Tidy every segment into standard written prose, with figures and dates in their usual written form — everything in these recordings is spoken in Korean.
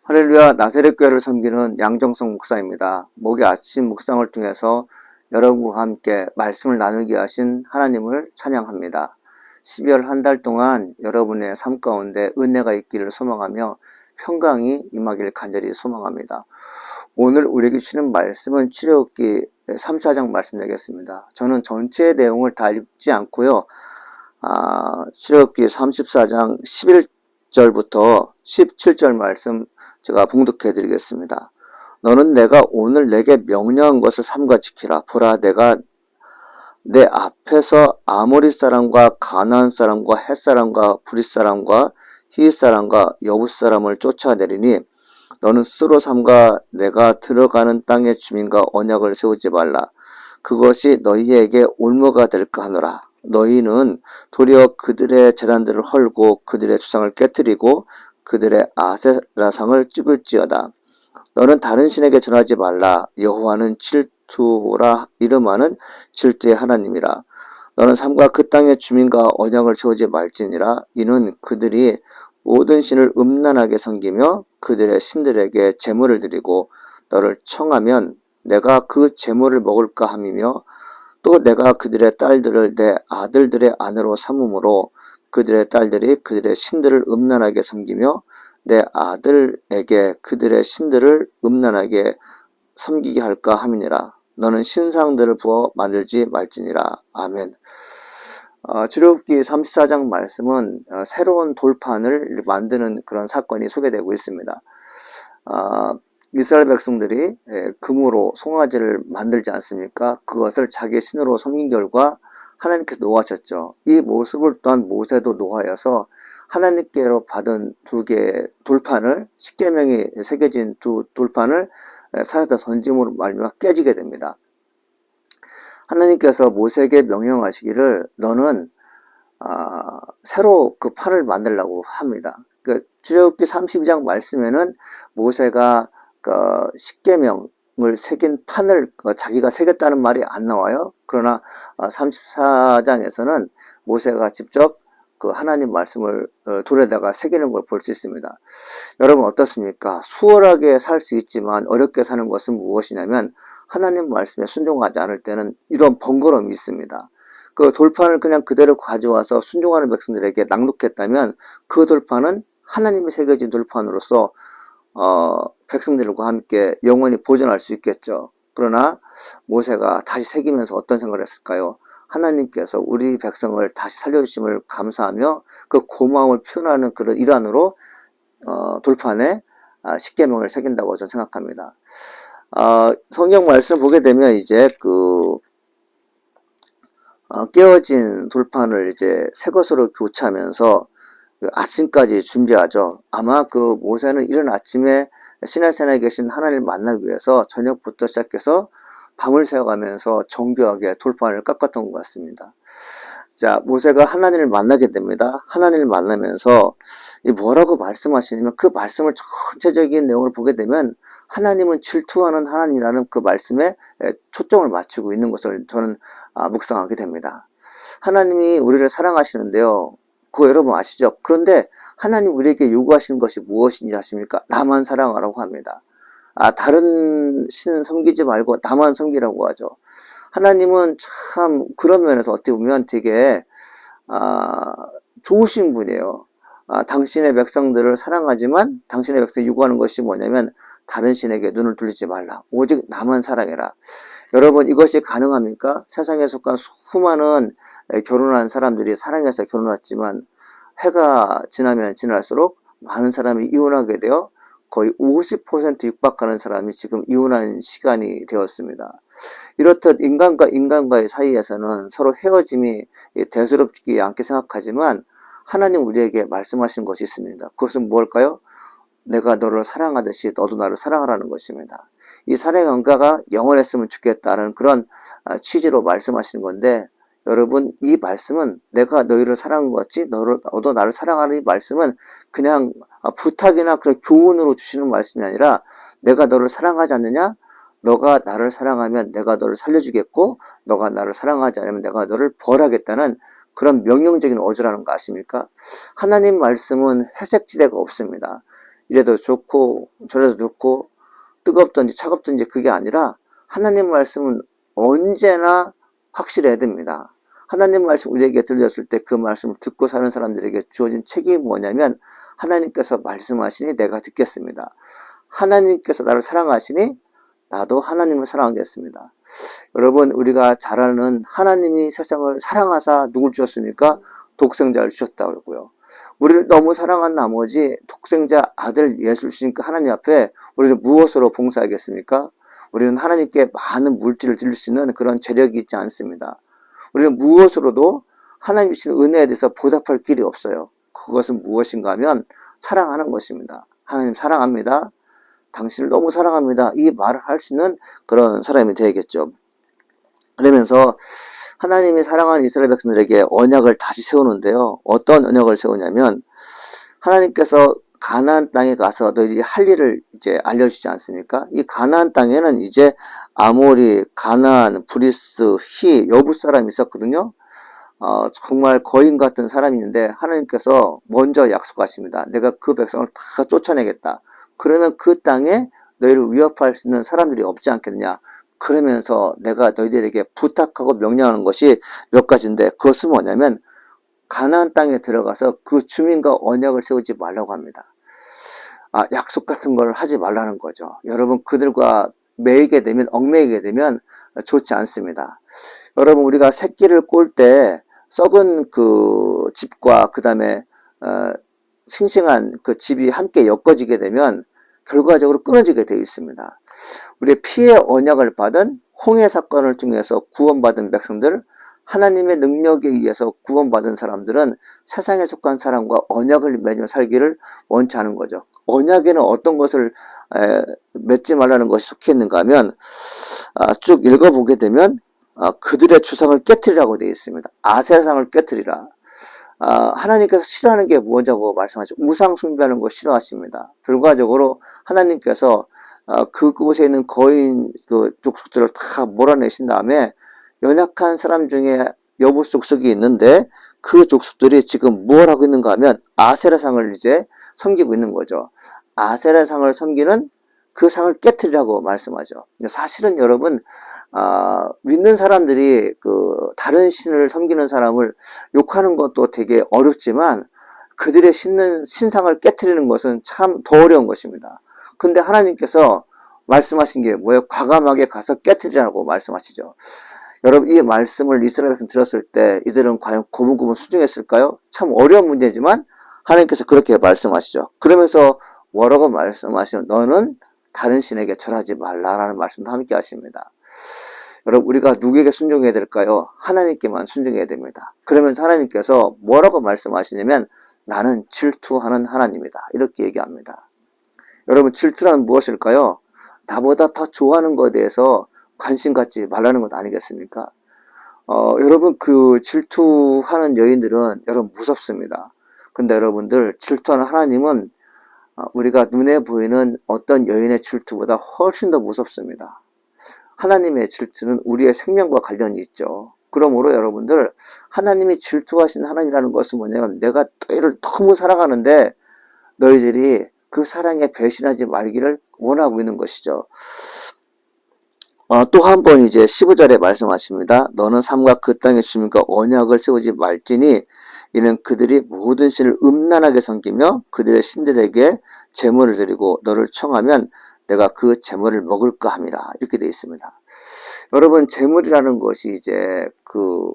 할렐루야, 나사렛 교회를 섬기는 양정성 목사입니다. 목요 아침 묵상을 통해서 여러분과 함께 말씀을 나누게 하신 하나님을 찬양합니다. 12월 한 달 동안 여러분의 삶 가운데 은혜가 있기를 소망하며 평강이 임하기를 간절히 소망합니다. 오늘 우리에게 주시는 말씀은 출애굽기 34장 말씀 되겠습니다. 저는 전체 내용을 다 읽지 않고요. 출애굽기 34장 11절부터 17절 말씀 제가 봉독해 드리겠습니다. 너는 내가 오늘 내게 명령한 것을 삼가 지키라. 보라, 내가 내 앞에서 아모리 사람과 가나안 사람과 헷 사람과 브릿 사람과 히윗 사람과 여붓 사람을 쫓아내리니 너는 스스로 삼가 내가 들어가는 땅의 주민과 언약을 세우지 말라. 그것이 너희에게 올무가 될까 하노라. 너희는 도리어 그들의 제단들을 헐고 그들의 주상을 깨뜨리고 그들의 아세라상을 찍을지어다. 너는 다른 신에게 전하지 말라. 여호와는 질투라. 이름하는 질투의 하나님이라. 너는 삼가 그 땅의 주민과 언약을 세우지 말지니라. 이는 그들이 모든 신을 음란하게 섬기며 그들의 신들에게 제물을 드리고 너를 청하면 내가 그 제물을 먹을까 함이며 또 내가 그들의 딸들을 내 아들들의 아내로 삼음으로 그들의 딸들이 그들의 신들을 음란하게 섬기며 내 아들에게 그들의 신들을 음란하게 섬기게 할까 함이니라. 너는 신상들을 부어 만들지 말지니라. 아멘. 출애굽기 34장 말씀은 새로운 돌판을 만드는 그런 사건이 소개되고 있습니다. 이스라엘 백성들이 금으로 송아지를 만들지 않습니까? 그것을 자기 신으로 섬긴 결과 하나님께서 노하셨죠. 이 모습을 또한 모세도 노하여서 하나님께로 받은 두 개의 돌판을, 십계명이 새겨진 두 돌판을 산에다 던짐으로 말미암아 깨지게 됩니다. 하나님께서 모세에게 명령하시기를 너는 새로 그 판을 만들라고 합니다. 그 출애굽기 32장 말씀에는 모세가 그 십계명을 새긴 판을 자기가 새겼다는 말이 안 나와요. 그러나 34장에서는 모세가 직접 그 하나님 말씀을 돌에다가 새기는 걸 볼 수 있습니다. 여러분 어떻습니까? 수월하게 살 수 있지만 어렵게 사는 것은 무엇이냐면 하나님 말씀에 순종하지 않을 때는 이런 번거로움이 있습니다. 그 돌판을 그냥 그대로 가져와서 순종하는 백성들에게 낭독했다면 그 돌판은 하나님이 새겨진 돌판으로서 백성들과 함께 영원히 보존할 수 있겠죠. 그러나 모세가 다시 새기면서 어떤 생각을 했을까요? 하나님께서 우리 백성을 다시 살려주심을 감사하며 그 고마움을 표현하는 그런 일환으로 돌판에 십계명을 새긴다고 저는 생각합니다. 성경 말씀 보게 되면 이제 깨어진 돌판을 이제 새 것으로 교체하면서 아침까지 준비하죠. 아마 그 모세는 이른 아침에 시내산에 계신 하나님을 만나기 위해서 저녁부터 시작해서 밤을 새워가면서 정교하게 돌판을 깎았던 것 같습니다. 자, 모세가 하나님을 만나게 됩니다. 하나님을 만나면서 뭐라고 말씀하시냐면 그 말씀을 전체적인 내용을 보게 되면 하나님은 질투하는 하나님이라는 그 말씀에 초점을 맞추고 있는 것을 저는 묵상하게 됩니다. 하나님이 우리를 사랑하시는데요. 그거 여러분 아시죠? 그런데 하나님 우리에게 요구하시는 것이 무엇인지 아십니까? 나만 사랑하라고 합니다. 다른 신 섬기지 말고 나만 섬기라고 하죠. 하나님은 참 그런 면에서 어떻게 보면 되게 좋으신 분이에요. 당신의 백성들을 사랑하지만 당신의 백성이 요구하는 것이 뭐냐면 다른 신에게 눈을 돌리지 말라. 오직 나만 사랑해라. 여러분 이것이 가능합니까? 세상에 속한 수많은 결혼한 사람들이 사랑해서 결혼했지만 해가 지나면 지날수록 많은 사람이 이혼하게 되어 거의 50% 육박하는 사람이 지금 이혼한 시간이 되었습니다. 이렇듯 인간과 인간과의 사이에서는 서로 헤어짐이 대수롭지 않게 생각하지만 하나님 우리에게 말씀하신 것이 있습니다. 그것은 무엇일까요? 내가 너를 사랑하듯이 너도 나를 사랑하라는 것입니다. 이 사랑의 연가가 영원했으면 좋겠다는 그런 취지로 말씀하시는 건데 여러분 이 말씀은 내가 너희를 사랑한 것 같이 너도 나를 사랑하는 이 말씀은 그냥 부탁이나 그런 교훈으로 주시는 말씀이 아니라 내가 너를 사랑하지 않느냐? 너가 나를 사랑하면 내가 너를 살려주겠고 너가 나를 사랑하지 않으면 내가 너를 벌하겠다는 그런 명령적인 어조라는 거 아십니까? 하나님 말씀은 회색지대가 없습니다. 이래도 좋고 저래도 좋고 뜨겁든지 차갑든지 그게 아니라 하나님 말씀은 언제나 확실해야 됩니다. 하나님 말씀 우리에게 들렸을 때 그 말씀을 듣고 사는 사람들에게 주어진 책임이 뭐냐면 하나님께서 말씀하시니 내가 듣겠습니다. 하나님께서 나를 사랑하시니 나도 하나님을 사랑하겠습니다. 여러분, 우리가 잘 아는 하나님이 세상을 사랑하사 누굴 주셨습니까? 독생자를 주셨다고요. 우리를 너무 사랑한 나머지 독생자 아들 예수를 주시니까 하나님 앞에 우리는 무엇으로 봉사하겠습니까? 우리는 하나님께 많은 물질을 드릴 수 있는 그런 재력이 있지 않습니다. 우리는 무엇으로도 하나님 주신 은혜에 대해서 보답할 길이 없어요. 그것은 무엇인가 하면 사랑하는 것입니다. 하나님 사랑합니다. 당신을 너무 사랑합니다. 이 말을 할 수 있는 그런 사람이 되겠죠. 그러면서 하나님이 사랑하는 이스라엘 백성들에게 언약을 다시 세우는데요. 어떤 언약을 세우냐면 하나님께서 가나안 땅에 가서 너희들이 할 일을 이제 알려주지 않습니까? 이 가나안 땅에는 이제 아모리, 가나안, 브리스, 히, 여부 사람이 있었거든요. 정말 거인 같은 사람이 있는데 하나님께서 먼저 약속하십니다. 내가 그 백성을 다 쫓아내겠다. 그러면 그 땅에 너희를 위협할 수 있는 사람들이 없지 않겠느냐. 그러면서 내가 너희들에게 부탁하고 명령하는 것이 몇 가지인데 그것은 뭐냐면 가나안 땅에 들어가서 그 주민과 언약을 세우지 말라고 합니다. 약속 같은 걸 하지 말라는 거죠. 여러분, 그들과 얽매이게 되면 좋지 않습니다. 여러분, 우리가 새끼를 꼴 때 썩은 그 집과 그 다음에 싱싱한 그 집이 함께 엮어지게 되면 결과적으로 끊어지게 되어 있습니다. 우리의 피의 언약을 받은 홍해 사건을 통해서 구원받은 백성들, 하나님의 능력에 의해서 구원받은 사람들은 세상에 속한 사람과 언약을 맺으며 살기를 원치 않은 거죠. 언약에는 어떤 것을 맺지 말라는 것이 속해 있는가 하면 쭉 읽어보게 되면 그들의 주상을 깨트리라고 되어 있습니다. 아세라상을 깨트리라. 하나님께서 싫어하는 게 무엇이라고 말씀하시죠? 우상 숭배하는 거 싫어하십니다. 결과적으로 하나님께서 그곳에 있는 거인 그 족속들을 다 몰아내신 다음에 연약한 사람 중에 여부 족속이 있는데 그 족속들이 지금 뭘 하고 있는가 하면 아세라상을 이제 섬기고 있는 거죠. 아세라상을 섬기는 그 상을 깨트리라고 말씀하죠. 사실은 여러분, 믿는 사람들이 그 다른 신을 섬기는 사람을 욕하는 것도 되게 어렵지만 그들의 신상을 깨트리는 것은 참 더 어려운 것입니다. 근데 하나님께서 말씀하신 게 뭐예요? 과감하게 가서 깨트리라고 말씀하시죠. 여러분, 이 말씀을 이스라엘 백성 들었을 때 이들은 과연 고분고분 순종했을까요? 참 어려운 문제지만 하나님께서 그렇게 말씀하시죠. 그러면서 뭐라고 말씀하시면 너는 다른 신에게 절하지 말라라는 말씀도 함께 하십니다. 여러분, 우리가 누구에게 순종해야 될까요? 하나님께만 순종해야 됩니다. 그러면서 하나님께서 뭐라고 말씀하시냐면 나는 질투하는 하나님이다. 이렇게 얘기합니다. 여러분, 질투란 무엇일까요? 나보다 더 좋아하는 것에 대해서 관심 갖지 말라는 것 아니겠습니까? 여러분, 그 질투하는 여인들은 여러분 무섭습니다. 근데 여러분들, 질투하는 하나님은 우리가 눈에 보이는 어떤 여인의 질투보다 훨씬 더 무섭습니다. 하나님의 질투는 우리의 생명과 관련이 있죠. 그러므로 여러분들, 하나님이 질투하시는 하나님이라는 것은 뭐냐면 내가 너희를 너무 사랑하는데 너희들이 그 사랑에 배신하지 말기를 원하고 있는 것이죠. 또 한 번 이제 15절에 말씀하십니다. 너는 삼가 그 땅의 주민과 언약을 세우지 말지니 이는 그들이 모든 신을 음란하게 섬기며 그들의 신들에게 제물을 드리고 너를 청하면 내가 그 제물을 먹을까 합니다. 이렇게 되어 있습니다. 여러분, 제물이라는 것이 이제 그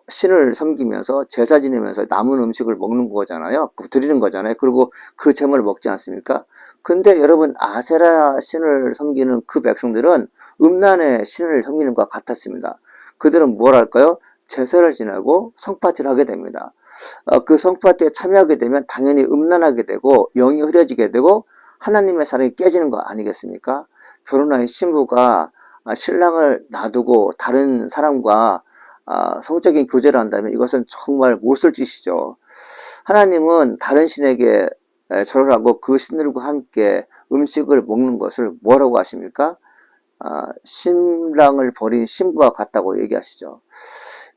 신을 섬기면서 제사 지내면서 남은 음식을 먹는 거잖아요. 드리는 거잖아요. 그리고 그 제물을 먹지 않습니까? 근데 여러분, 아세라 신을 섬기는 그 백성들은 음란의 신을 섬기는 것과 같았습니다. 그들은 뭘 할까요? 제사를 지내고 성파티를 하게 됩니다. 그 성파티에 참여하게 되면 당연히 음란하게 되고 영이 흐려지게 되고 하나님의 사랑이 깨지는 거 아니겠습니까? 결혼한 신부가 신랑을 놔두고 다른 사람과 성적인 교제를 한다면 이것은 정말 못쓸 짓이죠. 하나님은 다른 신에게 절을 하고 그 신들과 함께 음식을 먹는 것을 뭐라고 하십니까? 신랑을 버린 신부와 같다고 얘기하시죠.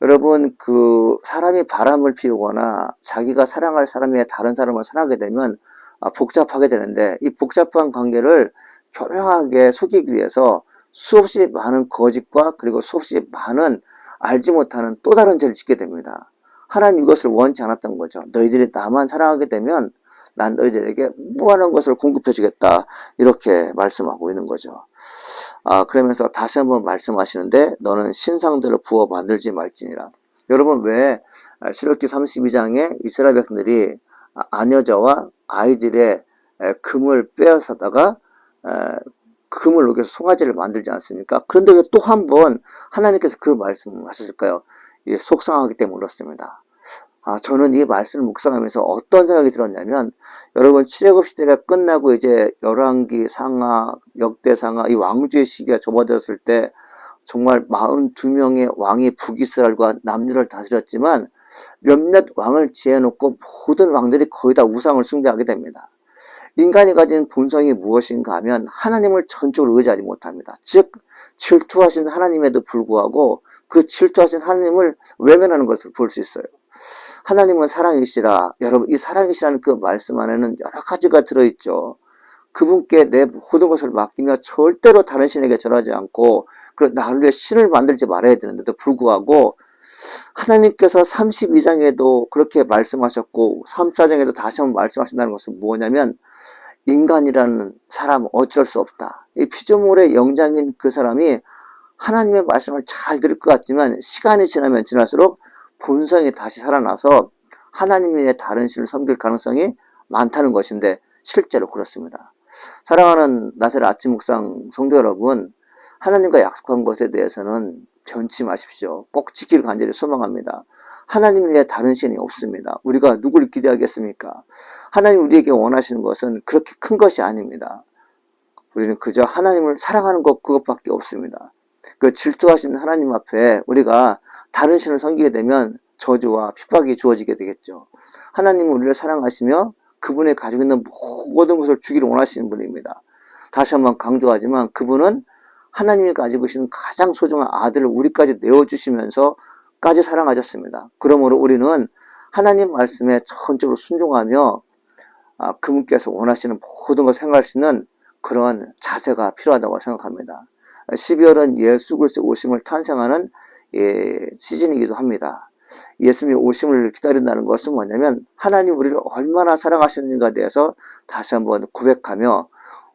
여러분, 그 사람이 바람을 피우거나 자기가 사랑할 사람이 다른 사람을 사랑하게 되면 복잡하게 되는데, 이 복잡한 관계를 교묘하게 속이기 위해서 수없이 많은 거짓과 그리고 수없이 많은 알지 못하는 또 다른 죄를 짓게 됩니다. 하나님 이것을 원치 않았던 거죠. 너희들이 나만 사랑하게 되면 난 너희들에게 무한한 것을 공급해 주겠다, 이렇게 말씀하고 있는 거죠. 그러면서 다시 한번 말씀하시는데, 너는 신상들을 부어 만들지 말지니라. 여러분, 왜 출애굽기 32장에 이스라엘 백성들이 아녀자와 아이들의 금을 빼앗아다가 금을 녹여서 송아지를 만들지 않습니까? 그런데 왜 또 한 번 하나님께서 그 말씀을 하셨을까요? 속상하기 때문에 그렇습니다. 저는 이 말씀을 묵상하면서 어떤 생각이 들었냐면, 여러분, 출애굽 시대가 끝나고 이제 열왕기 상하, 역대 상하, 이 왕조의 시기가 접어들었을 때 정말 42명의 왕이 북이스라엘과 남유를 다스렸지만 몇몇 왕을 지어놓고 모든 왕들이 거의 다 우상을 숭배하게 됩니다. 인간이 가진 본성이 무엇인가 하면 하나님을 전적으로 의지하지 못합니다. 즉, 질투하신 하나님에도 불구하고 그 질투하신 하나님을 외면하는 것을 볼 수 있어요. 하나님은 사랑이시라. 여러분, 이 사랑이시라는 그 말씀 안에는 여러 가지가 들어있죠. 그분께 내 모든 것을 맡기며 절대로 다른 신에게 절하지 않고, 그리고 나를 위해 신을 만들지 말아야 되는데도 불구하고 하나님께서 32장에도 그렇게 말씀하셨고 34장에도 다시 한번 말씀하신다는 것은 뭐냐면, 인간이라는 사람은 어쩔 수 없다. 이 피조물의 영장인 그 사람이 하나님의 말씀을 잘 들을 것 같지만 시간이 지나면 지날수록 본성이 다시 살아나서 하나님의 다른 신을 섬길 가능성이 많다는 것인데, 실제로 그렇습니다. 사랑하는 나사렛 아침 묵상 성도 여러분, 하나님과 약속한 것에 대해서는 변치 마십시오. 꼭 지키길 간절히 소망합니다. 하나님 외에 다른 신이 없습니다. 우리가 누구를 기대하겠습니까? 하나님 우리에게 원하시는 것은 그렇게 큰 것이 아닙니다. 우리는 그저 하나님을 사랑하는 것, 그것밖에 없습니다. 그 질투하신 하나님 앞에 우리가 다른 신을 섬기게 되면 저주와 핍박이 주어지게 되겠죠. 하나님은 우리를 사랑하시며 그분이 가지고 있는 모든 것을 주기를 원하시는 분입니다. 다시 한번 강조하지만 그분은 하나님이 가지고 계신 가장 소중한 아들을 우리까지 내어주시면서까지 사랑하셨습니다. 그러므로 우리는 하나님 말씀에 전적으로 순종하며 그분께서 원하시는 모든 것을 행할 수 있는 그런 자세가 필요하다고 생각합니다. 12월은 예수 그리스도의 오심을 탄생하는 시즌이기도 합니다. 예수님의 오심을 기다린다는 것은 뭐냐면, 하나님 우리를 얼마나 사랑하시는가에 대해서 다시 한번 고백하며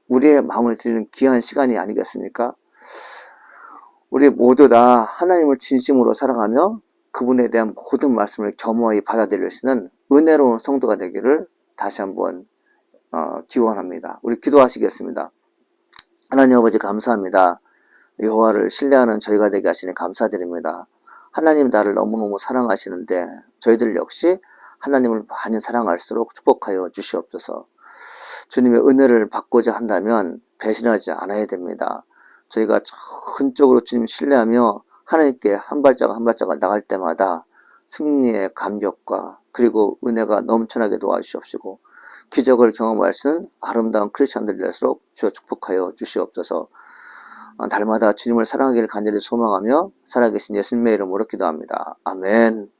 우리의 마음을 드리는 귀한 시간이 아니겠습니까? 우리 모두 다 하나님을 진심으로 사랑하며 그분에 대한 모든 말씀을 겸허히 받아들일 수 있는 은혜로운 성도가 되기를 다시 한번 기원합니다. 우리 기도하시겠습니다. 하나님 아버지, 감사합니다. 여호와를 신뢰하는 저희가 되게 하시니 감사드립니다. 하나님 나를 너무너무 사랑하시는데 저희들 역시 하나님을 많이 사랑할수록 축복하여 주시옵소서. 주님의 은혜를 받고자 한다면 배신하지 않아야 됩니다. 저희가 전적으로 주님 신뢰하며 하나님께 한 발자국 한 발자국 나갈 때마다 승리의 감격과 그리고 은혜가 넘쳐나게 도와주시옵시고, 기적을 경험할 수 있는 아름다운 크리스찬들이 될수록 주여 축복하여 주시옵소서. 날마다 주님을 사랑하기를 간절히 소망하며 살아계신 예수님의 이름으로 기도합니다. 아멘.